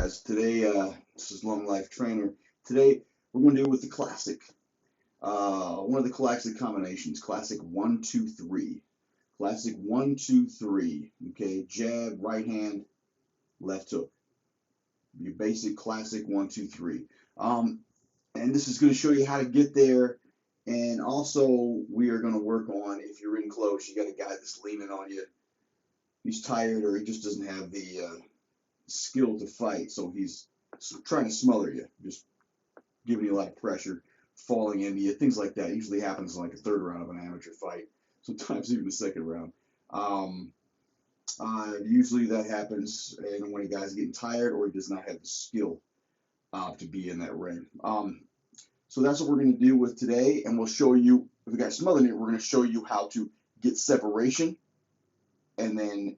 guys. Today, this is Long Life Trainer. Today, we're going to deal with the classic, one of the classic combinations, classic 1-2-3. Classic 1-2-3. Okay, jab, right hand, left hook. Your basic classic 1-2-3. And this is going to show you how to get there. And also, we are going to work on, if you're in close, you got a guy that's leaning on you. He's tired or he just doesn't have the skill to fight, so he's trying to smother you, just giving you a lot of pressure, falling into you, things like that. Usually happens in like a third round of an amateur fight, sometimes even the second round. Usually that happens when a guy's getting tired or he does not have the skill to be in that ring. So that's what we're going to deal with today, and we'll show you, if the guy's smothering it, we're going to show you how to get separation and then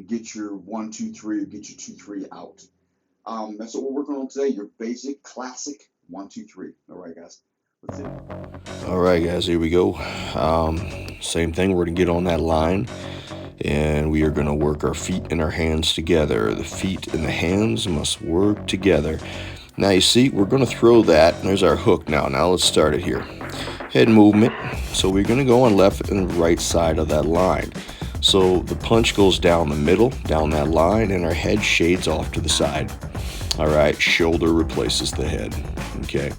get your 1-2-3 or get your 2-3 out. That's what we're working on today, your basic classic 1-2-3. All right, guys. Let's see. All right, guys, here we go. Same thing, we're going to get on that line, and we are going to work our feet and our hands together. The feet and the hands must work together. Now, you see, we're going to throw that. There's our hook now. Now, let's start it here. Head movement. So we're going to go on left and right side of that line. So the punch goes down the middle, down that line, and our head shades off to the side. All right, shoulder replaces the head. Okay,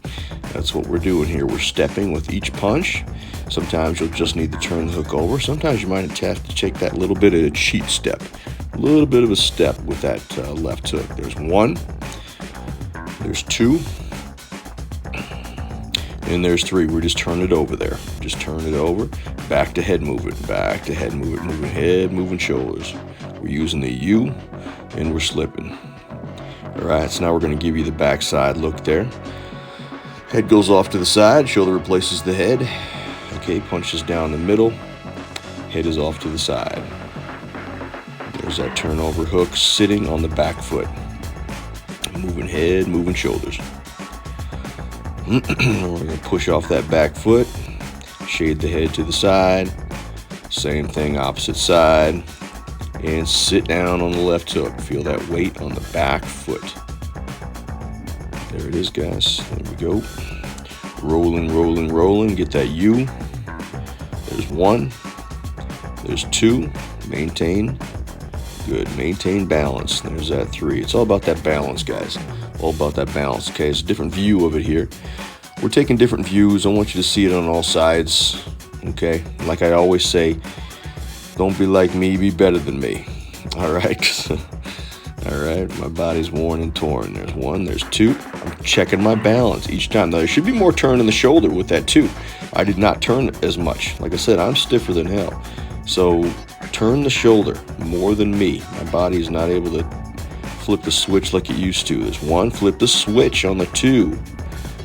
that's what we're doing here. We're stepping with each punch. Sometimes you'll just need to turn the hook over. Sometimes you might have to take that little bit of a cheat step, a little bit of a step with that left hook. There's one, there's two, and there's three. We're just turning it over there. Just turn it over. Back to head movement. Back to head movement. Moving head, moving shoulders. We're using the U, and we're slipping. All right, so now we're going to give you the backside look there. Head goes off to the side. Shoulder replaces the head. Okay, punches down the middle. Head is off to the side. There's that turnover hook sitting on the back foot. Moving head, moving shoulders. We're going to push off that back foot. Shade the head to the side. Same thing, opposite side. And sit down on the left hook. Feel that weight on the back foot. There it is, guys. There we go. Rolling, rolling, rolling. Get that U. There's one. There's two. Maintain. Good. Maintain balance. There's that three. It's all about that balance, guys. All about that balance. Okay, it's a different view of it here. We're taking different views. I want you to see it on all sides. Okay, like I always say, don't be like me, be better than me. All right. All right, my body's worn and torn. There's one, there's two. I'm checking my balance each time. Now, there should be more turn in the shoulder with that too. I did not turn as much. Like I said, I'm stiffer than hell. So turn the shoulder more than me. My body is not able to flip the switch like it used to. There's one, flip the switch on the two.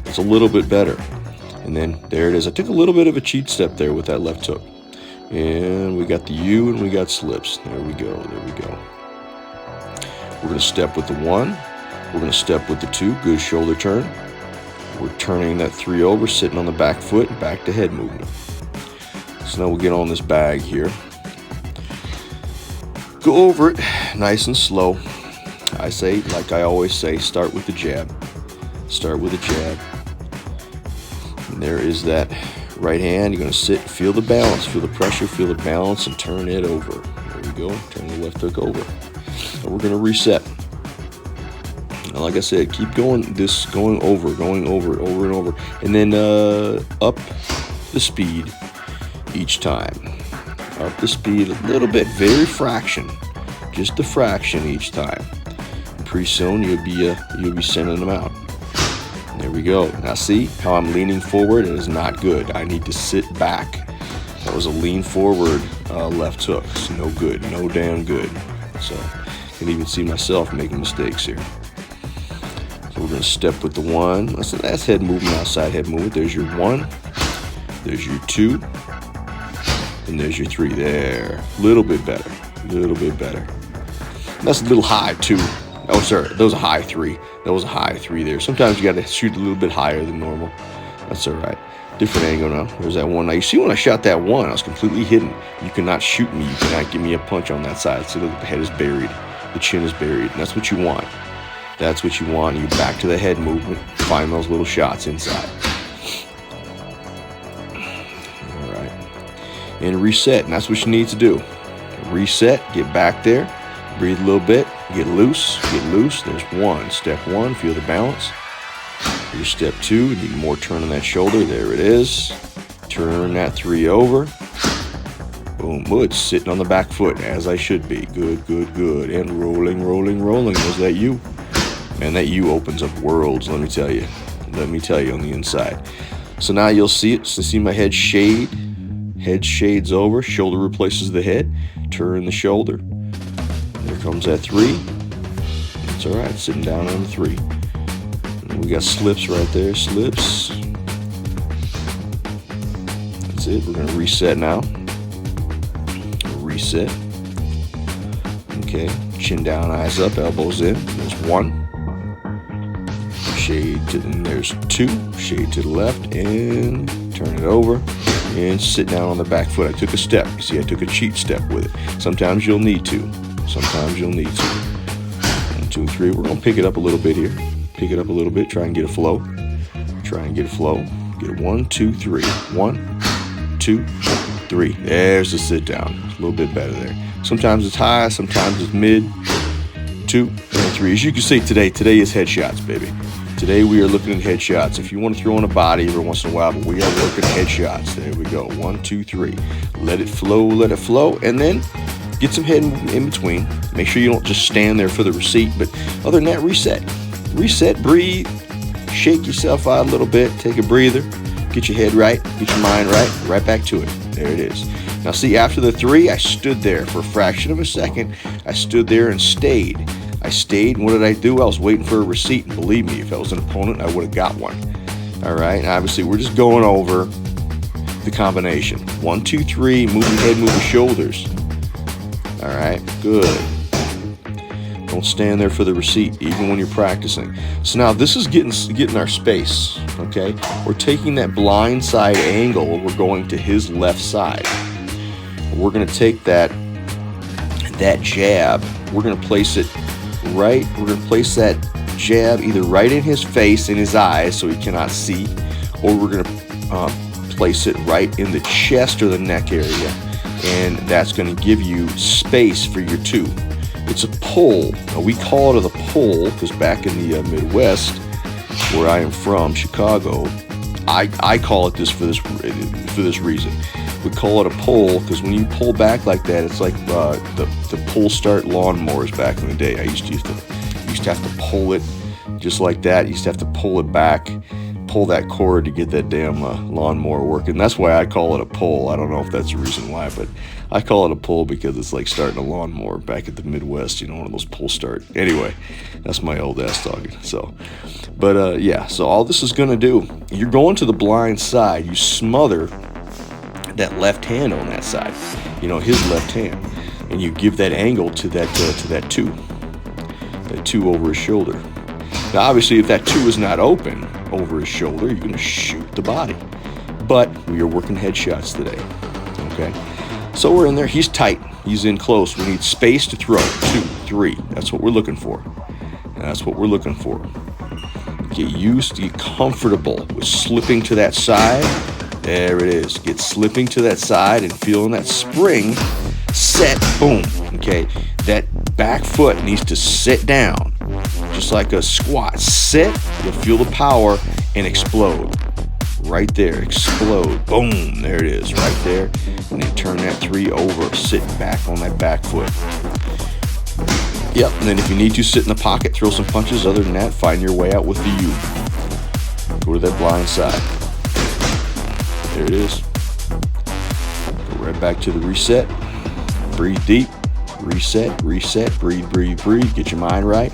It's a little bit better. And then there it is. I took a little bit of a cheat step there with that left hook. And we got the U and we got slips. There we go. There we go. We're going to step with the one. We're going to step with the two. Good shoulder turn. We're turning that three over, sitting on the back foot, back to head movement. So now we'll get on this bag here. Go over it nice and slow. I say, like I always say, start with the jab. Start with a jab. And there is that right hand. You're going to sit, feel the balance, feel the pressure, feel the balance, and turn it over. There we go. Turn the left hook over. And we're going to reset. And like I said, keep going over, over and over. And then up the speed each time. Up the speed a little bit, very fraction. Just a fraction each time. And pretty soon you'll be sending them out. There we go. Now see how I'm leaning forward? It is not good. I need to sit back. That was a lean forward left hook. It's no good. No damn good. So I can even see myself making mistakes here. So we're going to step with the one. That's head movement, outside head movement. There's your one. There's your two. And there's your three. There. A little bit better. A little bit better. And that's a little high too. Oh, sorry, that was a high three. That was a high three there. Sometimes you got to shoot a little bit higher than normal. That's all right. Different angle now. There's that one. Now, you see when I shot that one, I was completely hidden. You cannot shoot me. You cannot give me a punch on that side. So the head is buried. The chin is buried. And that's what you want. That's what you want. You back to the head movement. Find those little shots inside. All right. And reset. And that's what you need to do. Reset. Get back there. Breathe a little bit. Get loose. Get loose. There's one. Step one. Feel the balance. Here's step two. You need more turn on that shoulder. There it is. Turn that 3 over. Boom. Good. Sitting on the back foot as I should be. Good, good, good. And rolling, rolling, rolling. Was that you? Man, that U opens up worlds, let me tell you. Let me tell you on the inside. So now you'll see it. So see my head shade. Head shades over. Shoulder replaces the head. Turn the shoulder. There comes that 3. That's all right. Sitting down on the 3. And we got slips right there. Slips. That's it. We're going to reset now. Reset. Okay. Chin down, eyes up, elbows in. There's 1. Shade to, and there's 2. Shade to the left and turn it over and sit down on the back foot. I took a step. You see, I took a cheat step with it. Sometimes you'll need to. Sometimes you'll need to. 1, 2, 3. We're gonna pick it up a little bit here. Pick it up a little bit. Try and get a flow. Try and get a flow. Get a 1, 2, 3. 1, 2, 3. There's the sit down. A little bit better there. Sometimes it's high. Sometimes it's mid. 2 and 3. As you can see today is headshots, baby. Today we are looking at headshots. If you want to throw in a body every once in a while, but we are working headshots. There we go. 1, 2, 3. Let it flow, and then get some head in between. Make sure you don't just stand there for the receipt, but other than that, reset. Reset, breathe, shake yourself out a little bit, take a breather, get your head right, get your mind right back to it. There it is. Now see, after the 3, I stood there for a fraction of a second. I stood there and stayed. And what did I do? I was waiting for a receipt, and believe me, if I was an opponent, I would have got one. All right, and obviously we're just going over the combination. 1, 2, 3, moving head, moving shoulders. All right, good. Don't stand there for the receipt, even when you're practicing. So now this is getting our space, okay? We're taking that blind side angle, we're going to his left side. We're gonna take that jab, we're gonna place it right, we're going to place that jab either right in his face, in his eyes, so he cannot see, or we're going to place it right in the chest or the neck area, and that's going to give you space for your 2. It's a pull. Now, we call it a pull because back in the Midwest, where I am from, Chicago, I call it this for this reason. We call it a pull because when you pull back like that, it's like the pull start lawnmowers back in the day. I used to have to pull it just like that. You used to have to pull it back, pull that cord to get that damn lawnmower working. That's why I call it a pull. I don't know if that's the reason why, but I call it a pull because it's like starting a lawnmower back at the Midwest, you know, one of those pull start. Anyway, that's my old ass talking. So, but yeah, so all this is going to do, you're going to the blind side. You smother that left hand on that side, you know, his left hand, and you give that angle to that 2 over his shoulder. Now obviously if that 2 is not open over his shoulder, you're going to shoot the body, but we are working headshots today. Okay, so we're in there, he's tight, he's in close, we need space to throw. 2, 3, that's what we're looking for, and that's what we're looking for. Get used, get comfortable with slipping to that side. There it is. Get slipping to that side and feeling that spring. Set. Boom. Okay. That back foot needs to sit down. Just like a squat. Sit. You'll feel the power and explode. Right there. Explode. Boom. There it is. Right there. And then turn that 3 over. Sit back on that back foot. Yep. And then if you need to, sit in the pocket. Throw some punches. Other than that, find your way out with the U. Go to that blind side. There it is. Go right back to the reset. Breathe deep. Reset, reset, breathe, breathe, breathe. Get your mind right.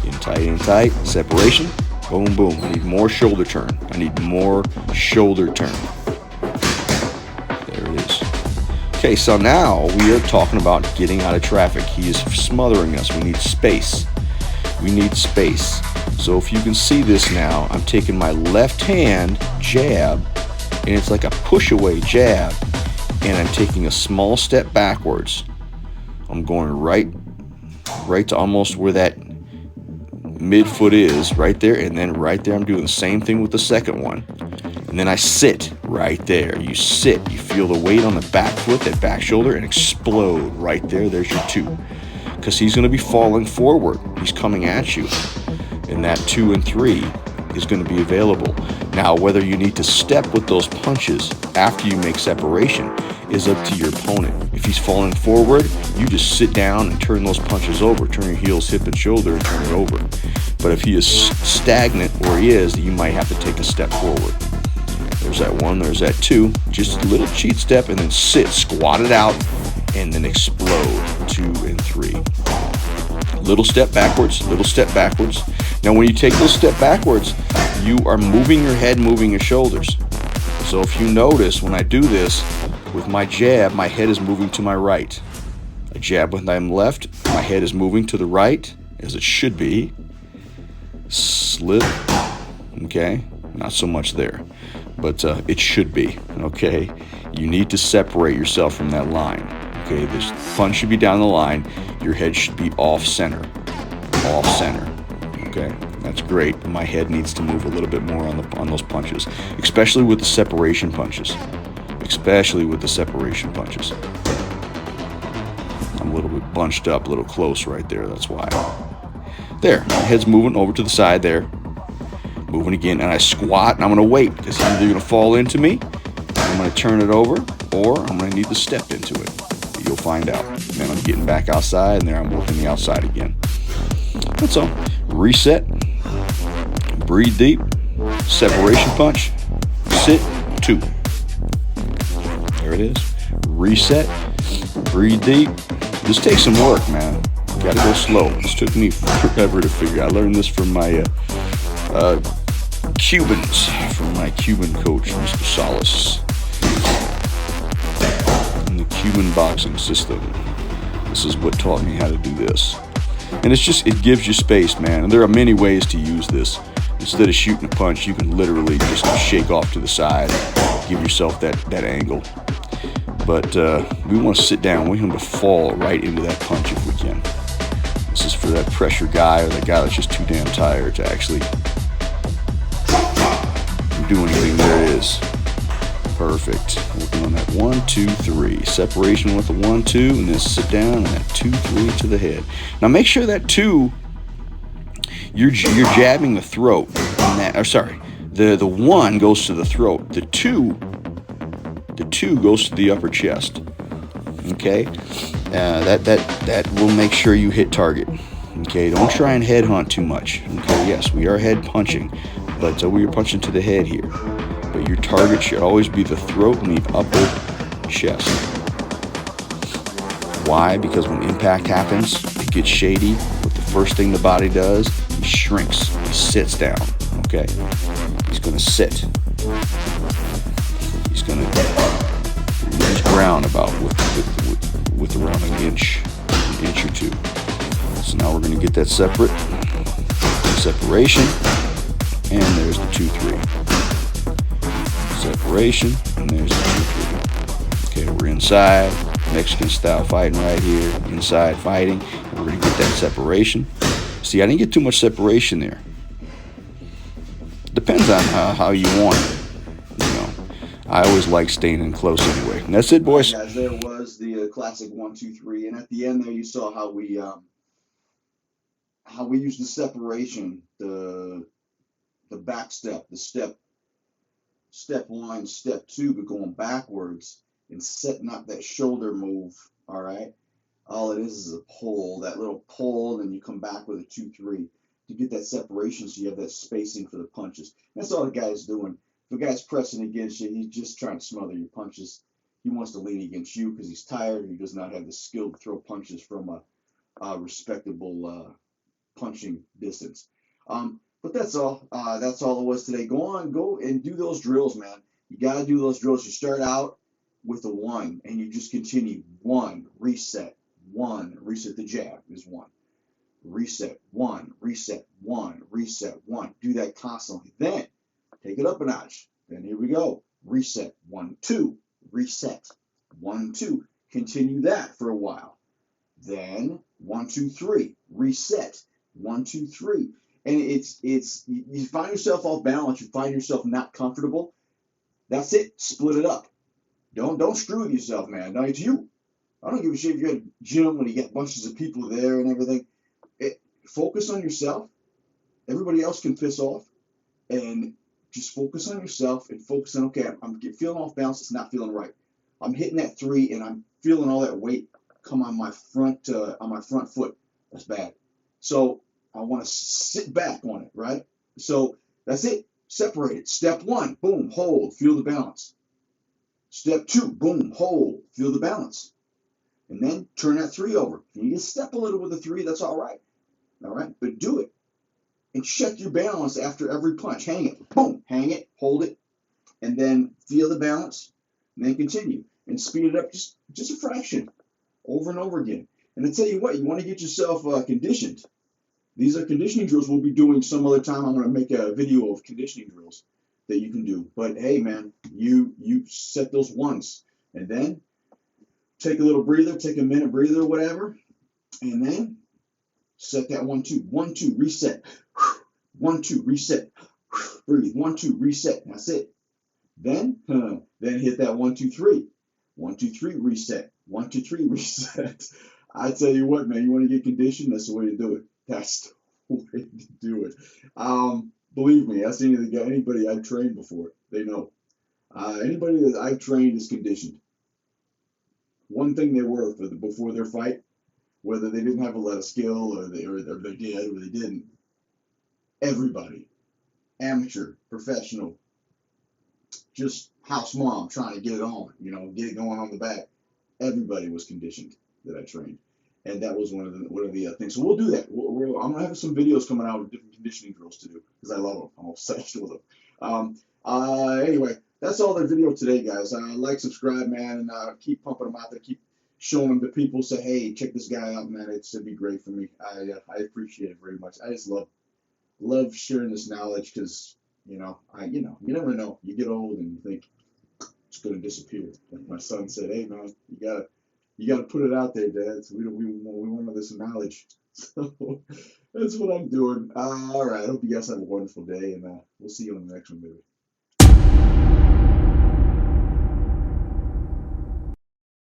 In tight. Separation. Boom, boom. I need more shoulder turn. I need more shoulder turn. There it is. Okay, so now we are talking about getting out of traffic. He is smothering us. We need space. We need space. So if you can see this now, I'm taking my left hand jab, and it's like a push away jab, and I'm taking a small step backwards. I'm going right right to almost where that midfoot is, right there, and then right there I'm doing the same thing with the second one. And then I sit right there. You sit, you feel the weight on the back foot, that back shoulder, and explode right there. There's your 2. Because he's going to be falling forward. He's coming at you. And that 2 and 3 is going to be available. Now, whether you need to step with those punches after you make separation is up to your opponent. If he's falling forward, you just sit down and turn those punches over. Turn your heels, hip, and shoulder, and turn it over. But if he is stagnant where he is, you might have to take a step forward. There's that 1, there's that 2. Just a little cheat step, and then sit, squat it out, and then explode. 2 and 3. Little step backwards, little step backwards. Now when you take those step backwards, you are moving your head, moving your shoulders. So if you notice, when I do this, with my jab, my head is moving to my right. I jab with my left, my head is moving to the right, as it should be. Slip, okay? Not so much there, but it should be, okay? You need to separate yourself from that line, okay? This punch should be down the line. Your head should be off center, okay? That's great. My head needs to move a little bit more on those punches, especially with the separation punches. I'm a little bit bunched up, a little close right there. That's why. There, my head's moving over to the side there. Moving again, and I squat, and I'm going to wait, because he's either going to fall into me, I'm going to turn it over, or I'm going to need to step into it. But you'll find out. And then I'm getting back outside, and there I'm working the outside again. That's all. Reset. Breathe deep. Separation punch. Sit. 2. There it is. Reset. Breathe deep. This takes some work, man. You got to go slow. This took me forever to figure out. I learned this from my Cubans, from my Cuban coach, Mr. Salas, in the Cuban boxing system. This is what taught me how to do this. And it's just, it gives you space, man. And there are many ways to use this. Instead of shooting a punch, you can literally just shake off to the side, give yourself that angle. But we want to sit down. We want him to fall right into that punch if we can. This is for that pressure guy, or that guy that's just too damn tired to actually do anything. There it is. Perfect. Working on that 1, 2, 3. Separation with the 1, 2, and then sit down, and that 2, 3 to the head. Now make sure that 2, you're jabbing the throat. And that, or sorry, the 1 goes to the throat. The 2 goes to the upper chest. Okay, that will make sure you hit target. Okay, don't try and headhunt too much. Okay, yes, we are head punching, but we are punching to the head here. But your target should always be the throat and the upper chest. Why? Because when impact happens, it gets shady. But the first thing the body does, he shrinks. He sits down. Okay, he's going to sit. He's going to lose ground about with around an inch or 2. So now we're going to get that separation, and there's the 2, 3. Separation, and there's the 2, 3. Okay, we're inside, Mexican style fighting right here, inside fighting. We're going to get that separation. See, I didn't get too much separation there. Depends on how you want it. I always like staying in close anyway. And that's it, boys. Guys, there was the classic 1, 2, 3, and at the end there you saw how we used the separation, the back step, the step 1, step 2, but going backwards and setting up that shoulder move. All right, all it is a pull, that little pull, and then you come back with a 2, 3 to get that separation, so you have that spacing for the punches. That's all the guy's doing. If a guy's pressing against you, he's just trying to smother your punches. He wants to lean against you because he's tired. He does not have the skill to throw punches from a respectable punching distance. But that's all. That's all it was today. Go and do those drills, man. You got to do those drills. You start out with a 1, and you just continue. 1, reset. 1, reset. The jab is 1. Reset. 1, reset. 1, reset. 1. Do that constantly. Then take it up a notch. Then here we go. Reset. 1, 2. Reset. 1, 2. Continue that for a while. Then 1, 2, 3, reset. 1, 2, 3. And you find yourself off balance, you find yourself not comfortable. That's it. Split it up. Don't screw with yourself, man. No, it's you. I don't give a shit if you're at a gym when you get bunches of people there and everything. Focus on yourself. Everybody else can piss off, and just focus on yourself and focus on, okay, I'm feeling off balance. It's not feeling right. I'm hitting that 3 and I'm feeling all that weight come on my front foot. That's bad. So I want to sit back on it, right? So that's it. Separate it. Step 1, boom, hold, feel the balance. Step 2, boom, hold, feel the balance. And then turn that 3 over. If you need to step a little with the 3, that's all right. All right, but do it. And check your balance after every punch. Hang it, boom, hang it, hold it, and then feel the balance, and then continue. And speed it up just a fraction, over and over again. And I tell you what, you want to get yourself conditioned. These are conditioning drills we'll be doing some other time. I'm going to make a video of conditioning drills that you can do. But hey, man, you set those once, and then take a little breather, take a minute breather or whatever, and then set that 1, 2, 1, 2, reset. 1, 2, reset. Breathe. 1, 2, reset. That's it. Then hit that 1, 2, 3. 1, 2, 3, reset. 1, 2, 3, reset. I tell you what, man, you want to get conditioned, that's the way to do it. That's the way to do it. Believe me, ask anybody I've trained before. They know. Anybody that I've trained is conditioned. One thing they were before their fight, whether they didn't have a lot of skill or they did or they didn't. Everybody, amateur, professional, just house mom trying to get it on, get it going on the back. Everybody was conditioned that I trained, and that was one of the things. So we'll do that. I'm gonna have some videos coming out with different conditioning drills to do because I love them. I'm obsessed with them. Anyway, that's all the video today, guys. Like, subscribe, man, and keep pumping them out there. Keep showing them to people. Say, hey, check this guy out, man. It'd be great for me. I appreciate it very much. I just love sharing this knowledge because you never know. You get old and you think it's gonna disappear. Like my son said, hey man, you gotta put it out there, Dad. So we want this knowledge. So that's what I'm doing. All right, I hope you guys have a wonderful day, and we'll see you on the next one, baby.